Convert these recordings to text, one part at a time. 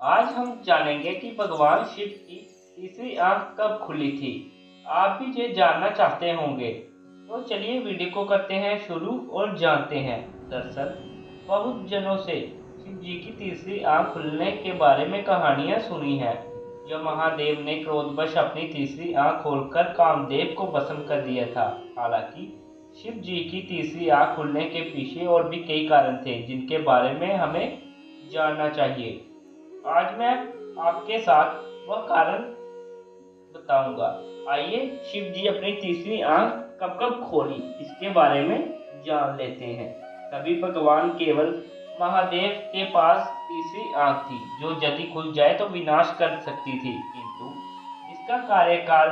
आज हम जानेंगे कि भगवान शिव की तीसरी आंख कब खुली थी। आप भी ये जानना चाहते होंगे, तो चलिए वीडियो को करते हैं शुरू और जानते हैं। दरअसल बहुत जनों से शिव जी की तीसरी आंख खुलने के बारे में कहानियां सुनी हैं। जब महादेव ने क्रोधवश अपनी तीसरी आंख खोलकर कामदेव को भस्म कर दिया था। हालांकि शिव जी की तीसरी आंख खुलने के पीछे और भी कई कारण थे, जिनके बारे में हमें जानना चाहिए। आज मैं आपके साथ वह कारण बताऊंगा। आइए शिव जी अपनी तीसरी आंख कब कब खोली, इसके बारे में जान लेते हैं। तभी भगवान केवल महादेव के पास तीसरी आंख थी, जो यदि खुल जाए तो विनाश कर सकती थी, किंतु इसका कार्यकाल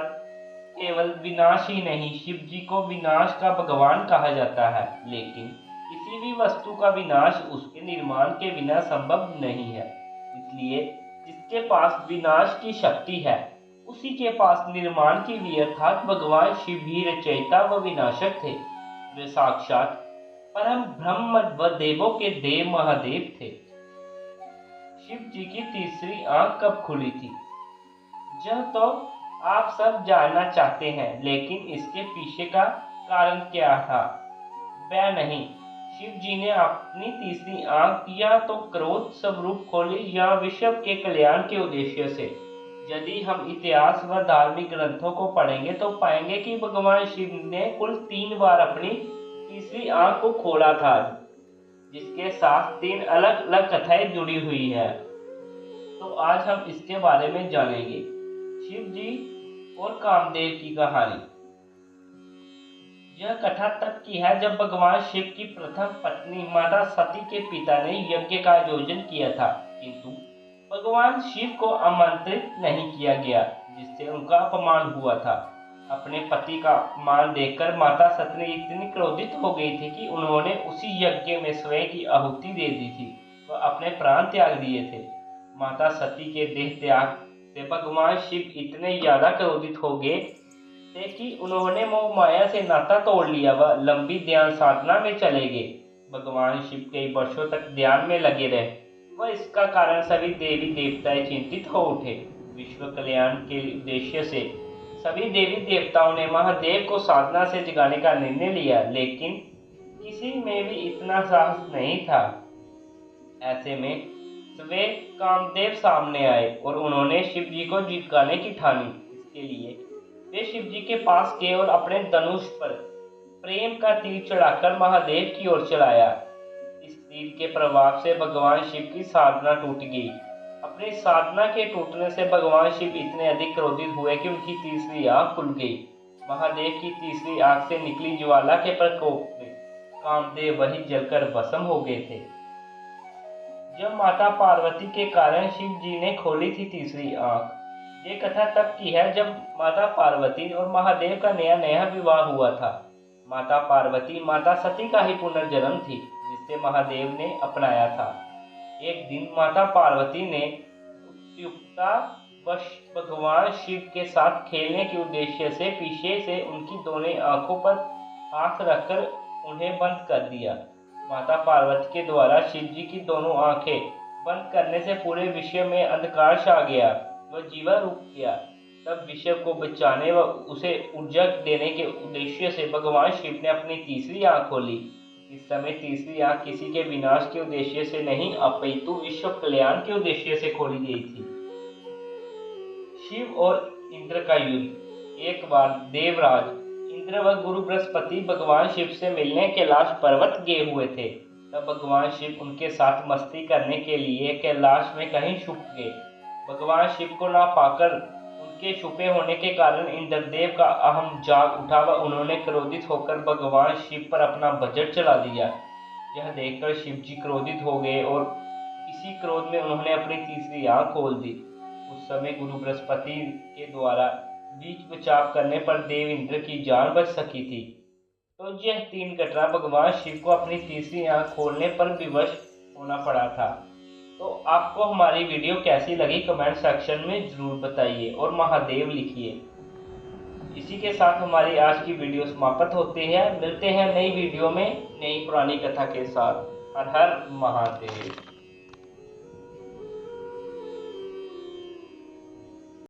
केवल विनाश ही नहीं, शिव जी को विनाश का भगवान कहा जाता है। लेकिन किसी भी वस्तु का विनाश उसके निर्माण के बिना संभव नहीं है। इसलिए जिसके पास विनाश की शक्ति है, उसी के पास निर्माण की भी, अर्थात भगवान शिव भी रचयिता व विनाशक थे। वे साक्षात परम ब्रह्म व देवों के देव महादेव थे। शिव जी की तीसरी आंख कब खुली थी, यह तो आप सब जानना चाहते हैं, लेकिन इसके पीछे का कारण क्या था वह नहीं। शिव जी ने अपनी तीसरी आंख या तो क्रोध स्वरूप खोली या विश्व के कल्याण के उद्देश्य से। यदि हम इतिहास व धार्मिक ग्रंथों को पढ़ेंगे तो पाएंगे कि भगवान शिव ने कुल 3 बार अपनी तीसरी आंख को खोला था, जिसके साथ 3 अलग अलग कथाएं जुड़ी हुई है। तो आज हम इसके बारे में जानेंगे। शिव जी और कामदेव की कहानी। यह कथा तब की है जब भगवान शिव की प्रथम पत्नी माता सती के पिता ने यज्ञ का आयोजन किया था, किंतु भगवान शिव को आमंत्रित नहीं किया गया, जिससे उनका अपमान हुआ था। अपने पति का अपमान देखकर माता सती इतनी क्रोधित हो गई थी कि उन्होंने उसी यज्ञ में स्वयं की आहुति दे दी थी व अपने प्राण त्याग दिए थे। माता सती के देह त्याग से भगवान शिव इतने ज्यादा क्रोधित हो गए थे कि उन्होंने मोह माया से नाता तोड़ लिया व लंबी ध्यान साधना में चले गए। भगवान शिव कई वर्षों तक ध्यान में लगे रहे व इसका कारण सभी देवी देवताएं चिंतित हो उठे। विश्व कल्याण के उद्देश्य से सभी देवी देवताओं ने महादेव को साधना से जगाने का निर्णय लिया, लेकिन किसी में भी इतना साहस नहीं था। ऐसे में वे कामदेव सामने आए और उन्होंने शिव जी को जिताने की ठानी। इसके लिए वे शिव जी के पास गए और अपने धनुष पर प्रेम का तीर चढ़ाकर महादेव की ओर चलाया। इस तीर के प्रभाव से भगवान शिव की साधना टूट गई। अपनी साधना के टूटने से भगवान शिव इतने अधिक क्रोधित हुए कि उनकी तीसरी आंख खुल गई। महादेव की तीसरी आंख से निकली ज्वाला के प्रकोप में कामदेव वही जलकर भस्म हो गए थे। जब माता पार्वती के कारण शिव जी ने खोली थी तीसरी आंख। ये कथा तब की है जब माता पार्वती और महादेव का नया नया विवाह हुआ था। माता पार्वती माता सती का ही पुनर्जन्म थी, जिसे महादेव ने अपनाया था। एक दिन माता पार्वती ने उत्सुकता वश भगवान शिव के साथ खेलने के उद्देश्य से पीछे से उनकी दोनों आंखों पर हाथ रखकर उन्हें बंद कर दिया। माता पार्वती के द्वारा शिव जी की दोनों आंखें बंद करने से पूरे विश्व में अंधकार छा गया व जीवन रुक गया। तब विश्व को बचाने व उसे ऊर्जा देने के उद्देश्य से भगवान शिव ने अपनी तीसरी आंख खोली। इस समय तीसरी आंख किसी के विनाश के उद्देश्य से नहीं, अपितु विश्व कल्याण के उद्देश्य से खोली गई थी। शिव और इंद्र का युद्ध। एक बार देवराज इंद्र व गुरु बृहस्पति भगवान शिव से मिलने कैलाश पर्वत गए हुए थे। तब भगवान शिव उनके साथ मस्ती करने के लिए कैलाश में कहीं छुप गए। भगवान शिव को ना पाकर उनके छुपे होने के कारण इंद्रदेव का अहम जाग उठा व उन्होंने क्रोधित होकर भगवान शिव पर अपना वज्र चला दिया। यह देखकर शिव जी क्रोधित हो गए और इसी क्रोध में उन्होंने अपनी तीसरी आंख खोल दी। उस समय गुरु बृहस्पति के द्वारा बीच बचाव करने पर देव इंद्र की जान बच सकी थी। तो यह 3 घटना भगवान शिव को अपनी तीसरी आंख खोलने पर विवश होना पड़ा था। तो आपको हमारी वीडियो कैसी लगी कमेंट सेक्शन में जरूर बताइए और महादेव लिखिए। इसी के साथ हमारी आज की वीडियो समाप्त होती है। मिलते हैं नई वीडियो में नई पुरानी कथा के साथ। हर हर महादेव।